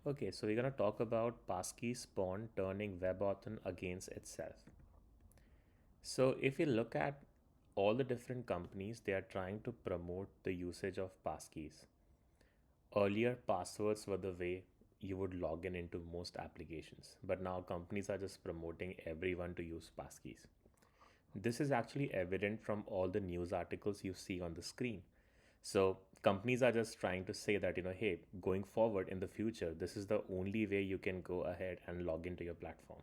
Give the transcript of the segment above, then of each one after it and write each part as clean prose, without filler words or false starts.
Okay, so we're going to talk about Passkeys Pwned turning WebAuthn against itself. So if you look at all the different companies, they are trying to promote the usage of passkeys. Earlier, passwords were the way you would log in into most applications, but now companies are just promoting everyone to use passkeys. This is actually evident from all the news articles you see on the screen. So companies are just trying to say that, hey, going forward in the future, this is the only way you can go ahead and log into your platform.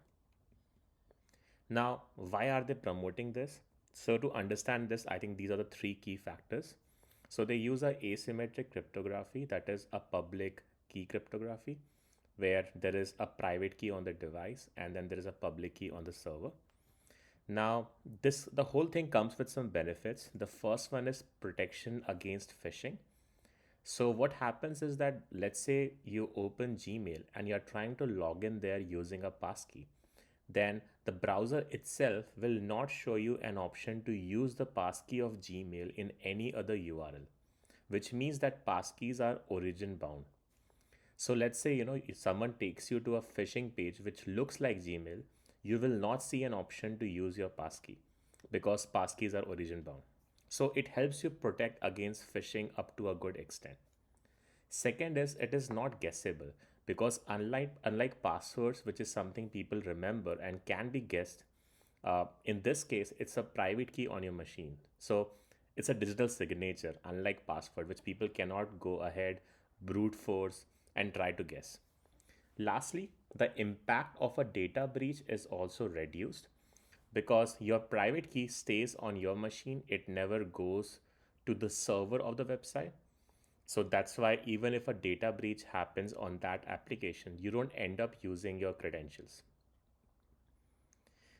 Now, why are they promoting this? So to understand this, I think these are the three key factors. So they use a asymmetric cryptography, that is a public key cryptography, where there is a private key on the device and then there is a public key on the server. Now, the whole thing comes with some benefits. The first one is protection against phishing. So what happens is that, let's say you open Gmail and you're trying to log in there using a passkey, then the browser itself will not show you an option to use the passkey of Gmail in any other URL, which means that passkeys are origin bound. So let's say, if someone takes you to a phishing page which looks like Gmail, you will not see an option to use your passkey because passkeys are origin bound. So it helps you protect against phishing up to a good extent. Second is it is not guessable because unlike passwords, which is something people remember and can be guessed, in this case it's a private key on your machine. So it's a digital signature, unlike password, which people cannot go ahead, brute force, and try to guess. Lastly, the impact of a data breach is also reduced because your private key stays on your machine, it never goes to the server of the website. So that's why even if a data breach happens on that application, you don't end up using your credentials.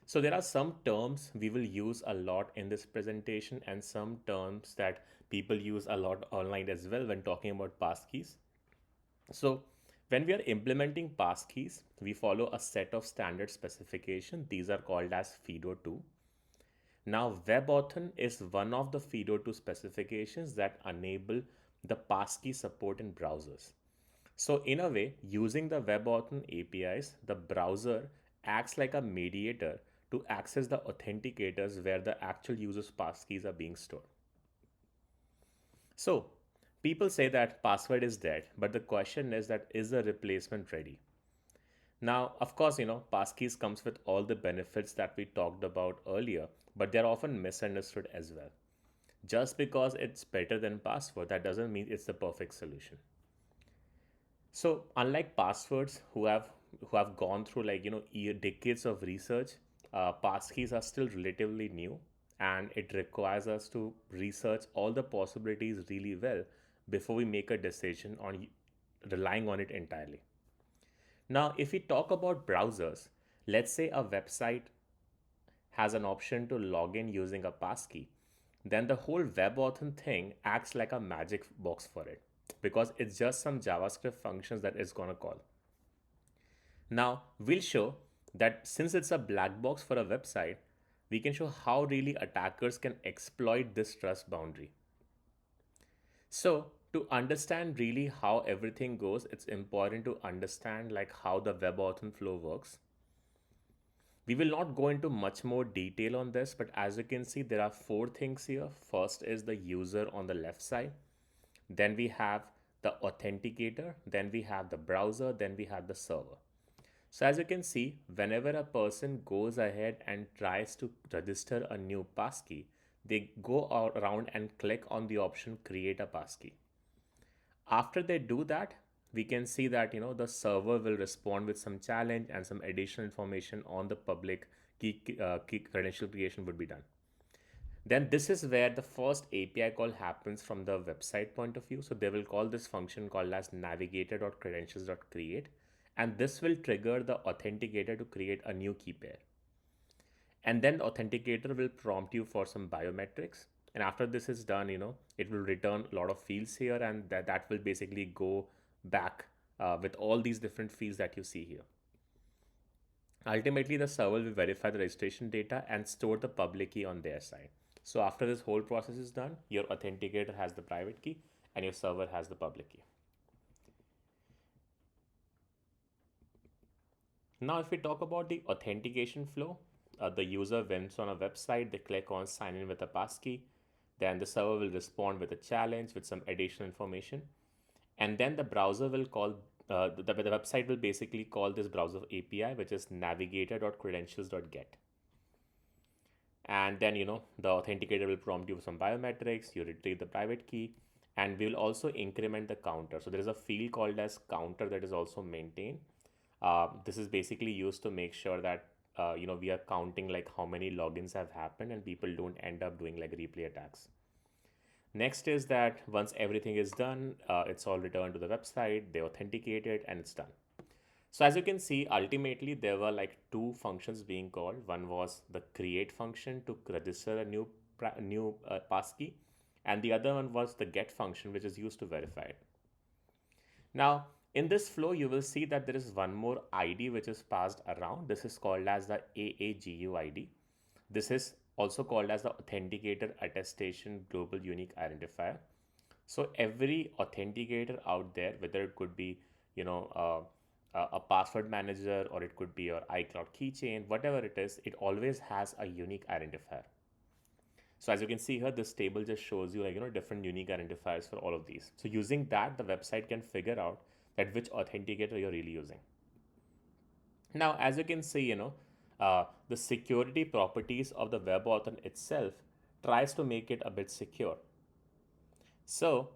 So there are some terms we will use a lot in this presentation and some terms that people use a lot online as well when talking about passkeys. So when we are implementing passkeys, we follow a set of standard specification. These are called as FIDO2. Now, WebAuthn is one of the FIDO2 specifications that enable the passkey support in browsers. So in a way, using the WebAuthn APIs, the browser acts like a mediator to access the authenticators where the actual user's passkeys are being stored. So people say that password is dead, but the question is that is the replacement ready? Now, of course, passkeys comes with all the benefits that we talked about earlier, but they're often misunderstood as well. Just because it's better than password, that doesn't mean it's the perfect solution. So unlike passwords who have gone through like decades of research, passkeys are still relatively new, and it requires us to research all the possibilities really well before we make a decision on relying on it entirely. Now, if we talk about browsers, let's say a website has an option to log in using a passkey, then the whole WebAuthn thing acts like a magic box for it because it's just some JavaScript functions that it's gonna call. Now, we'll show that since it's a black box for a website, we can show how really attackers can exploit this trust boundary. So, to understand really how everything goes, it's important to understand like how the WebAuthn flow works. We will not go into much more detail on this, but as you can see, there are four things here. First is the user on the left side. Then we have the authenticator. Then we have the browser. Then we have the server. So as you can see, whenever a person goes ahead and tries to register a new passkey, they go around and click on the option create a passkey. After they do that, we can see that the server will respond with some challenge and some additional information on the public key credential creation would be done. Then this is where the first API call happens from the website point of view. So they will call this function called as navigator.credentials.create, and this will trigger the authenticator to create a new key pair. And then the authenticator will prompt you for some biometrics. And after this is done, it will return a lot of fields here, and that will basically go back with all these different fields that you see here. Ultimately, the server will verify the registration data and store the public key on their side. So after this whole process is done, your authenticator has the private key and your server has the public key. Now, if we talk about the authentication flow, the user went on a website, they click on sign in with a passkey, then the server will respond with a challenge with some additional information, and then the browser will call the website will basically call this browser API, which is navigator.credentials.get. And then the authenticator will prompt you some biometrics, you retrieve the private key, and we will also increment the counter. So there is a field called as counter that is also maintained. This is basically used to make sure that we are counting like how many logins have happened and people don't end up doing like replay attacks. Next is that once everything is done, it's all returned to the website, they authenticate it, and it's done. So as you can see, ultimately there were like two functions being called. One was the create function to register a new passkey, and the other one was the get function, which is used to verify it. Now, in this flow, you will see that there is one more ID which is passed around. This is called as the AAGU ID. This is also called as the authenticator attestation global unique identifier. So every authenticator out there, whether it could be, a password manager, or it could be your iCloud keychain, whatever it is, it always has a unique identifier. So as you can see here, this table just shows you different unique identifiers for all of these. So using that, the website can figure out that which authenticator you're really using. Now, as you can see, the security properties of the WebAuthn itself tries to make it a bit secure. So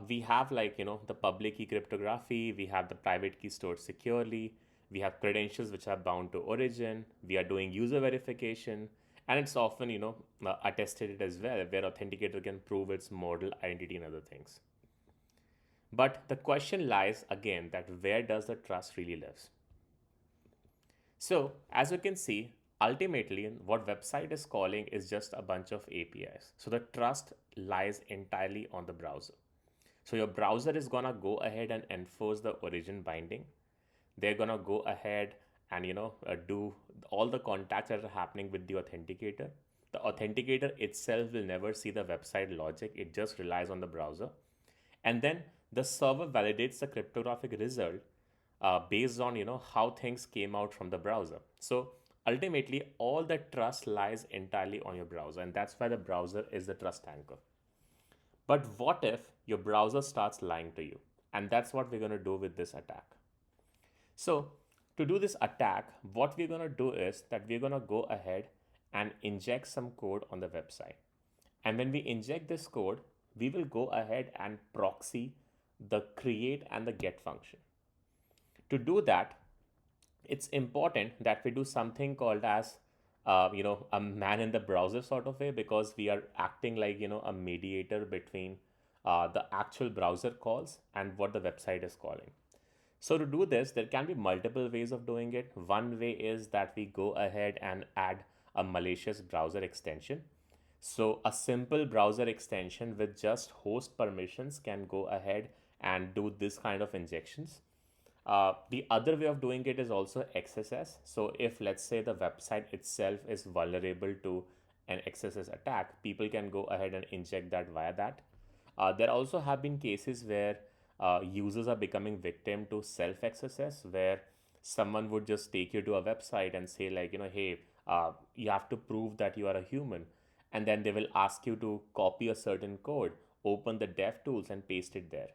we have the public key cryptography, we have the private key stored securely, we have credentials which are bound to origin, we are doing user verification, and it's often attested as well, where authenticator can prove its model identity and other things. But the question lies again that where does the trust really lives? So as you can see, ultimately what website is calling is just a bunch of APIs. So the trust lies entirely on the browser. So your browser is gonna go ahead and enforce the origin binding. They're gonna go ahead and do all the contacts that are happening with the authenticator. The authenticator itself will never see the website logic. It just relies on the browser. And then the server validates the cryptographic result based on how things came out from the browser. So ultimately, all the trust lies entirely on your browser, and that's why the browser is the trust anchor. But what if your browser starts lying to you? And that's what we're going to do with this attack. So to do this attack, what we're going to do is that we're going to go ahead and inject some code on the website. And when we inject this code, we will go ahead and proxy the create and the get function. To do that, it's important that we do something called as a man in the browser sort of way, because we are acting like a mediator between the actual browser calls and what the website is calling. So to do this, there can be multiple ways of doing it. One way is that we go ahead and add a malicious browser extension. So a simple browser extension with just host permissions can go ahead and do this kind of injections. The other way of doing it is also XSS. So if let's say the website itself is vulnerable to an XSS attack, people can go ahead and inject that via that. There also have been cases where users are becoming victim to self XSS, where someone would just take you to a website and say like, hey, you have to prove that you are a human. And then they will ask you to copy a certain code, open the dev tools and paste it there.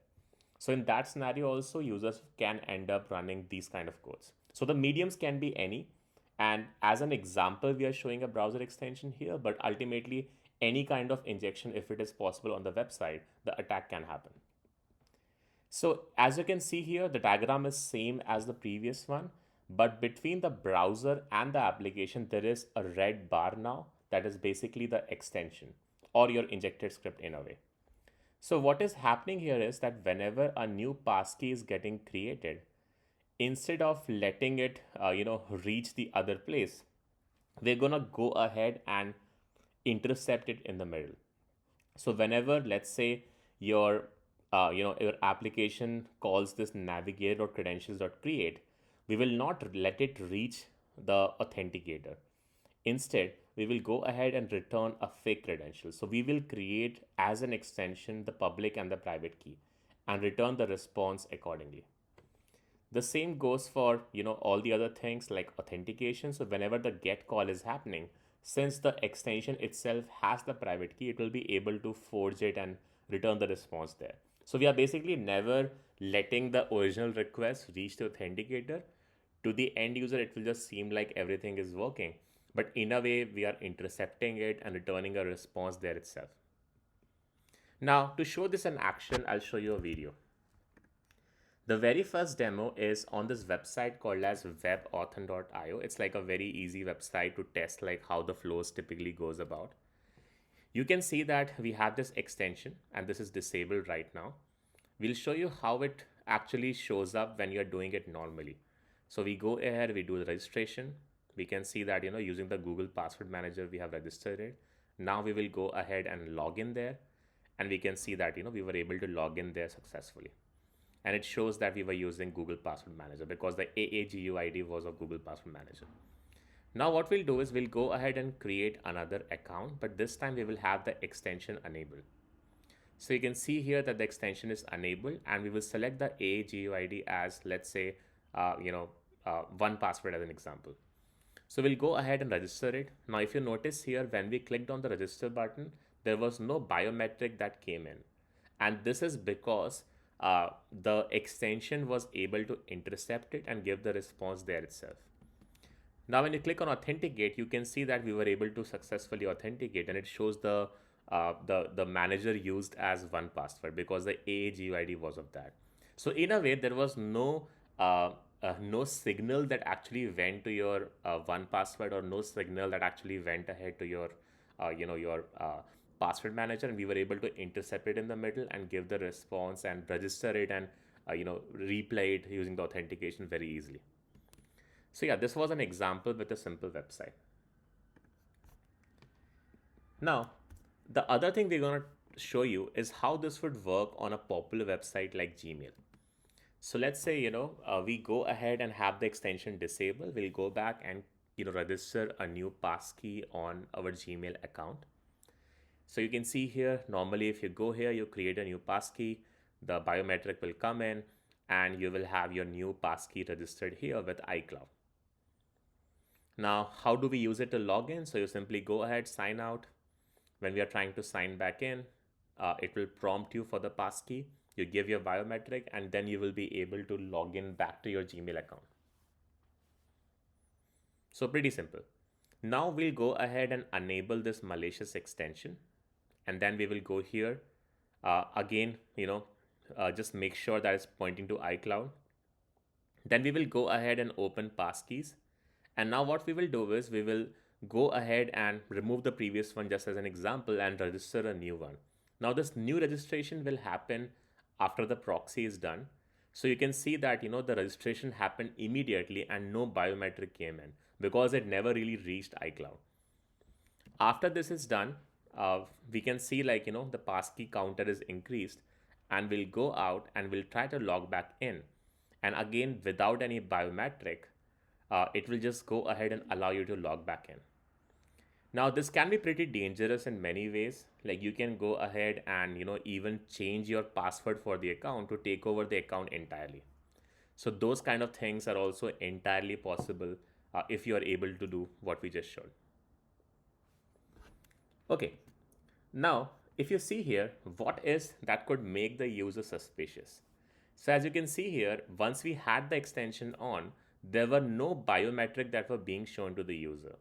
So in that scenario also, users can end up running these kind of codes. So the mediums can be any. And as an example, we are showing a browser extension here, but ultimately any kind of injection, if it is possible on the website, the attack can happen. So as you can see here, the diagram is same as the previous one, but between the browser and the application, there is a red bar now that is basically the extension or your injected script in a way. So what is happening here is that whenever a new passkey is getting created, instead of letting it, reach the other place, we're going to go ahead and intercept it in the middle. So whenever, let's say, your your application calls this navigate.credentials.create, we will not let it reach the authenticator. Instead, we will go ahead and return a fake credential. So we will create as an extension the public and the private key and return the response accordingly. The same goes for, all the other things like authentication. So whenever the get call is happening, since the extension itself has the private key, it will be able to forge it and return the response there. So we are basically never letting the original request reach the authenticator. To the end user, it will just seem like everything is working. But in a way, we are intercepting it and returning a response there itself. Now, to show this in action, I'll show you a video. The very first demo is on this website called as WebAuthn.io. It's like a very easy website to test like how the flows typically goes about. You can see that we have this extension and this is disabled right now. We'll show you how it actually shows up when you're doing it normally. So we go ahead, we do the registration. We can see that, using the Google Password Manager, we have registered it. Now we will go ahead and log in there. And we can see that, we were able to log in there successfully. And it shows that we were using Google Password Manager because the AAGUID was of Google Password Manager. Now what we'll do is we'll go ahead and create another account, but this time we will have the extension enabled. So you can see here that the extension is enabled and we will select the AAGUID as, let's say, 1Password as an example. So we'll go ahead and register it. Now, if you notice here, when we clicked on the register button, there was no biometric that came in. And this is because the extension was able to intercept it and give the response there itself. Now, when you click on authenticate, you can see that we were able to successfully authenticate, and it shows the manager used as 1Password because the AAGUID was of that. So in a way, there was no signal that actually went to your 1Password, or no signal that actually went ahead to your password manager, and we were able to intercept it in the middle and give the response and register it and replay it using the authentication very easily. So yeah, this was an example with a simple website. Now, the other thing we're going to show you is how this would work on a popular website like Gmail. So let's say, we go ahead and have the extension disabled. We'll go back and, register a new passkey on our Gmail account. So you can see here, normally if you go here, you create a new passkey, the biometric will come in and you will have your new passkey registered here with iCloud. Now, how do we use it to log in? So you simply go ahead, sign out. When we are trying to sign back in, it will prompt you for the passkey. You give your biometric and then you will be able to log in back to your Gmail account. So pretty simple. Now we'll go ahead and enable this malicious extension. And then we will go here. Again, just make sure that it's pointing to iCloud. Then we will go ahead and open Passkeys. And now what we will do is we will go ahead and remove the previous one just as an example and register a new one. Now this new registration will happen after the proxy is done. So you can see that, the registration happened immediately and no biometric came in because it never really reached iCloud. After this is done, we can see like, the passkey counter is increased, and we'll go out and we'll try to log back in. And again, without any biometric, it will just go ahead and allow you to log back in. Now, this can be pretty dangerous in many ways. Like you can go ahead and, even change your password for the account to take over the account entirely. So those kind of things are also entirely possible if you are able to do what we just showed. Okay, now if you see here, what is that could make the user suspicious? So as you can see here, once we had the extension on, there were no biometric that were being shown to the user.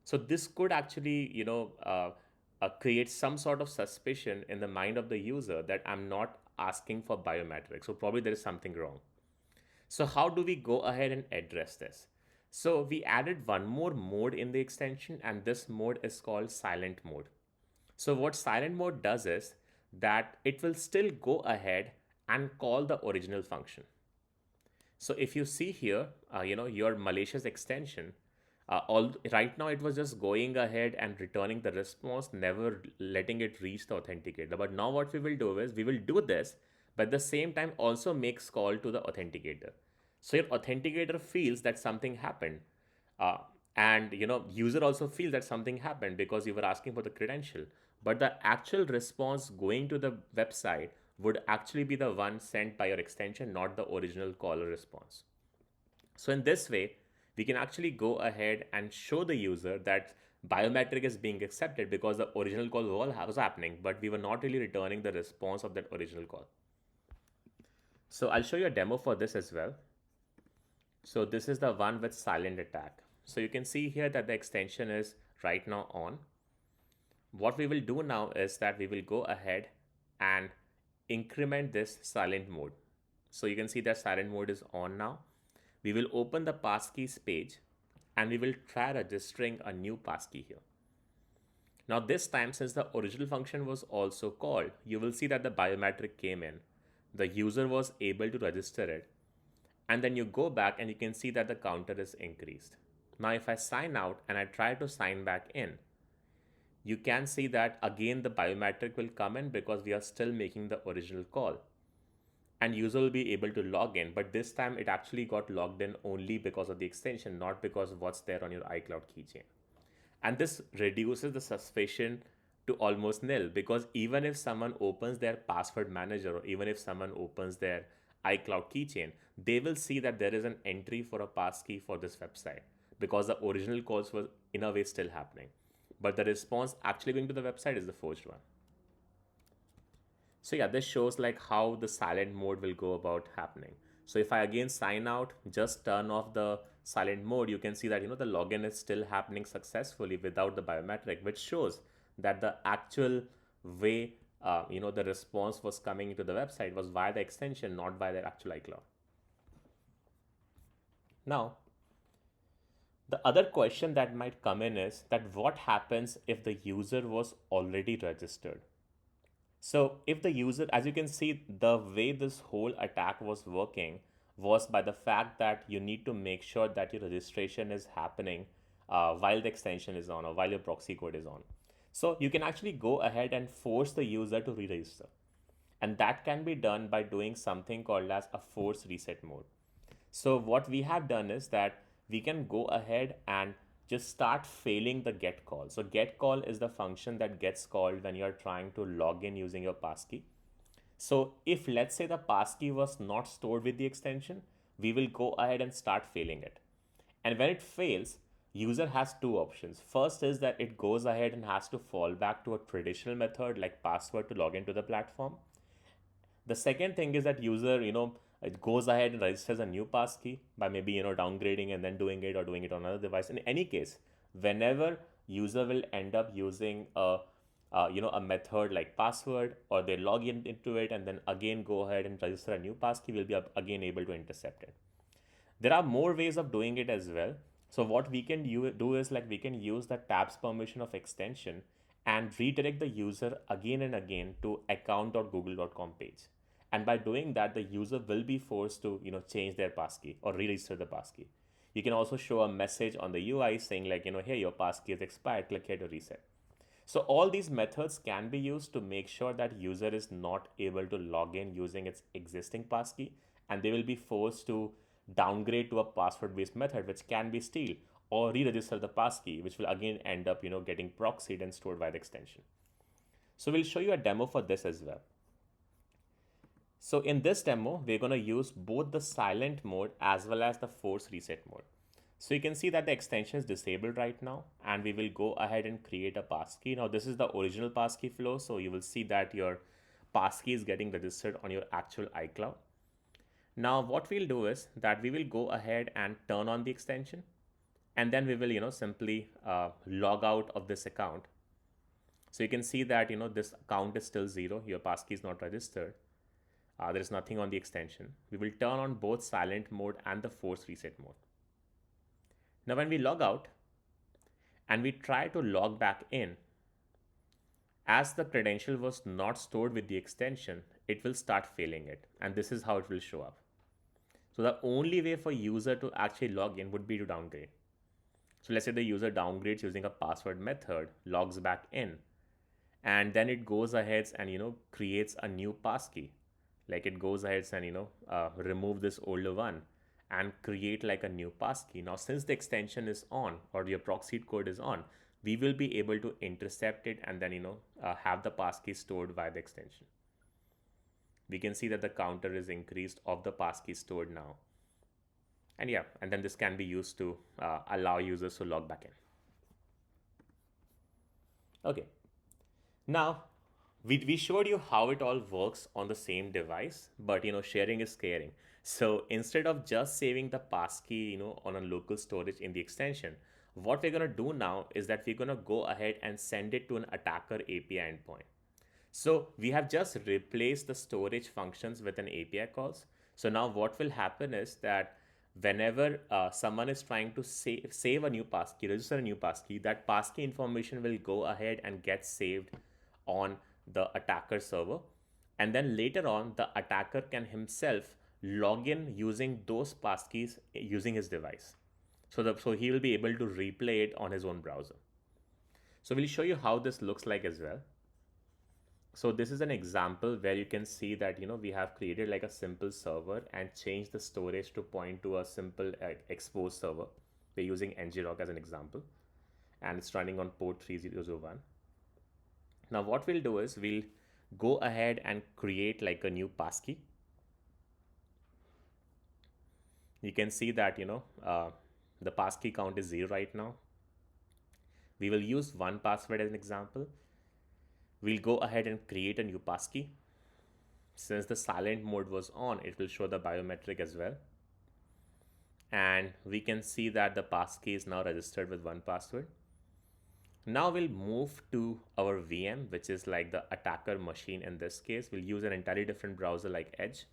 So this could actually, create some sort of suspicion in the mind of the user that I'm not asking for biometrics. So probably there is something wrong. So how do we go ahead and address this? So we added one more mode in the extension, and this mode is called silent mode. So what silent mode does is that it will still go ahead and call the original function. So if you see here, your malicious extension, right now it was just going ahead and returning the response, never letting it reach the authenticator. But now what we will do is we will do this, but at the same time also makes call to the authenticator. So your authenticator feels that something happened. And user also feels that something happened because you were asking for the credential, but the actual response going to the website would actually be the one sent by your extension, not the original caller response. So in this way, we can actually go ahead and show the user that biometric is being accepted because the original call was happening, but we were not really returning the response of that original call. So I'll show you a demo for this as well. So this is the one with silent attack. So you can see here that the extension is right now on. What we will do now is that we will go ahead and increment this silent mode. So you can see that silent mode is on now. We will open the passkeys page and we will try registering a new passkey here. Now this time, since the original function was also called, you will see that the biometric came in. The user was able to register it. And then you go back and you can see that the counter is increased. Now if I sign out and I try to sign back in, you can see that again the biometric will come in because we are still making the original call. And user will be able to log in, but this time it actually got logged in only because of the extension, not because of what's there on your iCloud keychain. And this reduces the suspicion to almost nil, because even if someone opens their password manager or even if someone opens their iCloud keychain, they will see that there is an entry for a passkey for this website because the original calls were in a way still happening. But the response actually going to the website is the forged one. So yeah, this shows like how the silent mode will go about happening. So if I again sign out, just turn off the silent mode, you can see that the login is still happening successfully without the biometric, which shows that the actual way the response was coming into the website was via the extension, not by the actual iCloud. Now, the other question that might come in is that what happens if the user was already registered? So if the user, as you can see, the way this whole attack was working was by the fact that you need to make sure that your registration is happening while the extension is on or while your proxy code is on. So you can actually go ahead and force the user to re-register. And that can be done by doing something called as a force reset mode. So what we have done is that we can go ahead and just start failing the get call. So get call is the function that gets called when you're trying to log in using your passkey. So if let's say the passkey was not stored with the extension, we will go ahead and start failing it. And when it fails, user has two options. First is that it goes ahead and has to fall back to a traditional method like password to log into the platform. The second thing is that user, it goes ahead and registers a new passkey by maybe, downgrading and then doing it or doing it on another device. In any case, whenever user will end up using a method like password, or they log in into it and then again go ahead and register a new passkey, will be again able to intercept it. There are more ways of doing it as well. So what we can do is like we can use the tabs permission of extension and redirect the user again and again to account.google.com page. And by doing that, the user will be forced to change their passkey or re-register the passkey. You can also show a message on the UI saying like, hey, your passkey is expired, click here to reset. So all these methods can be used to make sure that user is not able to log in using its existing passkey, and they will be forced to downgrade to a password based method which can be steal or re-register the passkey, which will again end up getting proxied and stored by the extension. So we'll show you a demo for this as well. So in this demo, we're going to use both the silent mode as well as the force reset mode. So you can see that the extension is disabled right now, and we will go ahead and create a passkey. Now this is the original passkey flow. So you will see that your passkey is getting registered on your actual iCloud. Now what we'll do is that we will go ahead and turn on the extension, and then we will simply log out of this account. So you can see that this account is still 0, your passkey is not registered. There is nothing on the extension. We will turn on both silent mode and the force reset mode. Now when we log out and we try to log back in, as the credential was not stored with the extension, it will start failing it, and this is how it will show up. So the only way for user to actually log in would be to downgrade. So let's say the user downgrades using a password method, logs back in, and then it goes ahead and creates a new passkey. Like it goes ahead and remove this older one and create like a new passkey. Now since the extension is on or your proxy code is on, we will be able to intercept it and then have the passkey stored by the extension. We can see that the counter is increased of the passkey stored now. And yeah, and then this can be used to allow users to log back in. Okay, now we showed you how it all works on the same device, but sharing is caring. So instead of just saving the passkey on a local storage in the extension, what we're going to do now is that we're going to go ahead and send it to an attacker API endpoint. So we have just replaced the storage functions with an API calls. So now what will happen is that whenever someone is trying to save a new passkey, register a new passkey, that passkey information will go ahead and get saved on the attacker server. And then later on, the attacker can himself log in using those passkeys using his device. So he will be able to replay it on his own browser. So we'll show you how this looks like as well. So this is an example where you can see that we have created like a simple server and changed the storage to point to a simple exposed server. We're using ngrok as an example, and it's running on port 3001. Now what we'll do is we'll go ahead and create like a new passkey. You can see that the passkey count is 0 right now. We will use one password as an example. We'll go ahead and create a new passkey. Since the silent mode was on, it will show the biometric as well. And we can see that the passkey is now registered with one password. Now we'll move to our VM, which is like the attacker machine in this case. We'll use an entirely different browser like Edge.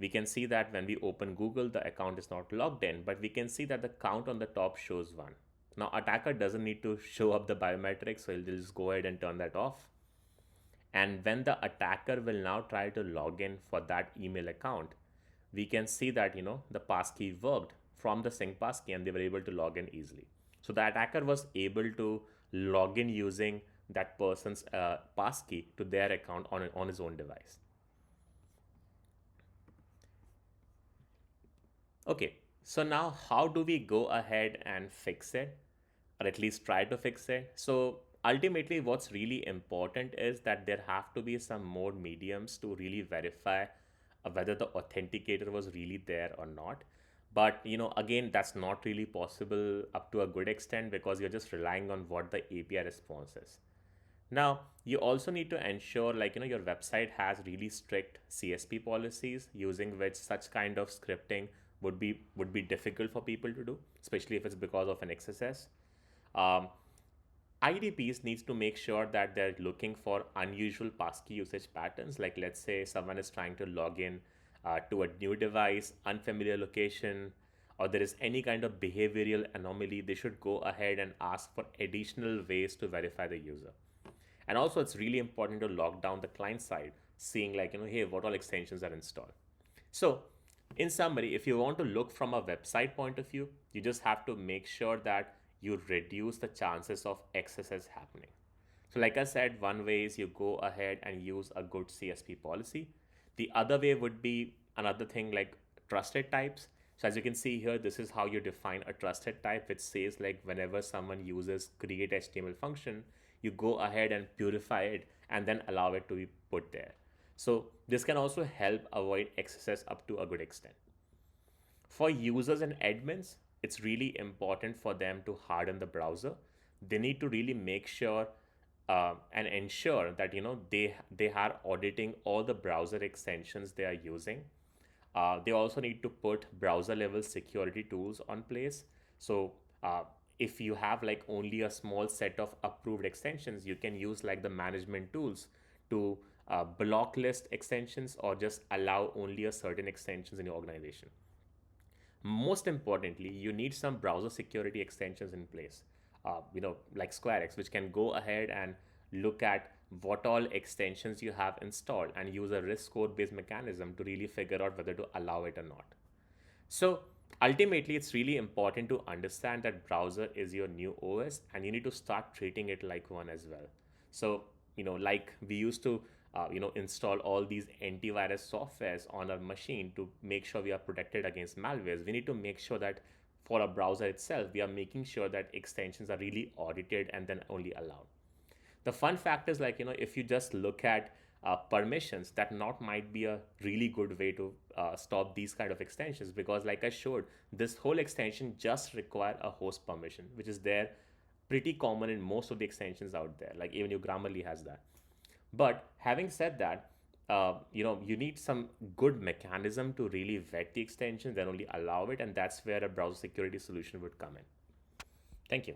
We can see that when we open Google, the account is not logged in, but we can see that the count on the top shows 1. Now attacker doesn't need to show up the biometrics, so he'll just go ahead and turn that off. And when the attacker will now try to log in for that email account, we can see that the passkey worked from the sync passkey and they were able to log in easily. So the attacker was able to log in using that person's passkey to their account on his own device. Okay, so now how do we go ahead and fix it, or at least try to fix it? So ultimately what's really important is that there have to be some more mediums to really verify whether the authenticator was really there or not. But again, that's not really possible up to a good extent because you're just relying on what the API response is. Now you also need to ensure like your website has really strict CSP policies using which such kind of scripting would be difficult for people to do, especially if it's because of an XSS. um, IDPs needs to make sure that they're looking for unusual passkey usage patterns. Like let's say someone is trying to log in to a new device, unfamiliar location, or there is any kind of behavioral anomaly, they should go ahead and ask for additional ways to verify the user. And also it's really important to lock down the client side, seeing like, hey, what all extensions are installed. So in summary, if you want to look from a website point of view, you just have to make sure that you reduce the chances of XSS happening. So like I said, one way is you go ahead and use a good CSP policy. The other way would be another thing like trusted types. So as you can see here, this is how you define a trusted type, which says like whenever someone uses create HTML function, you go ahead and purify it and then allow it to be put there. So this can also help avoid XSS up to a good extent. For users and admins, it's really important for them to harden the browser. They need to really make sure and ensure that they are auditing all the browser extensions they are using. They also need to put browser level security tools on place. So if you have like only a small set of approved extensions, you can use like the management tools to block list extensions or just allow only a certain extensions in your organization. Most importantly, you need some browser security extensions in place, like SquareX, which can go ahead and look at what all extensions you have installed and use a risk score based mechanism to really figure out whether to allow it or not. So ultimately, it's really important to understand that browser is your new OS and you need to start treating it like one as well. So, like we used to, install all these antivirus softwares on our machine to make sure we are protected against malwares. We need to make sure that for a browser itself, we are making sure that extensions are really audited and then only allowed. The fun fact is like, if you just look at permissions, that not might be a really good way to stop these kind of extensions, because like I showed, this whole extension just require a host permission, which is there pretty common in most of the extensions out there. Like even your Grammarly has that. But having said that, you need some good mechanism to really vet the extension, then only allow it, and that's where a browser security solution would come in. Thank you.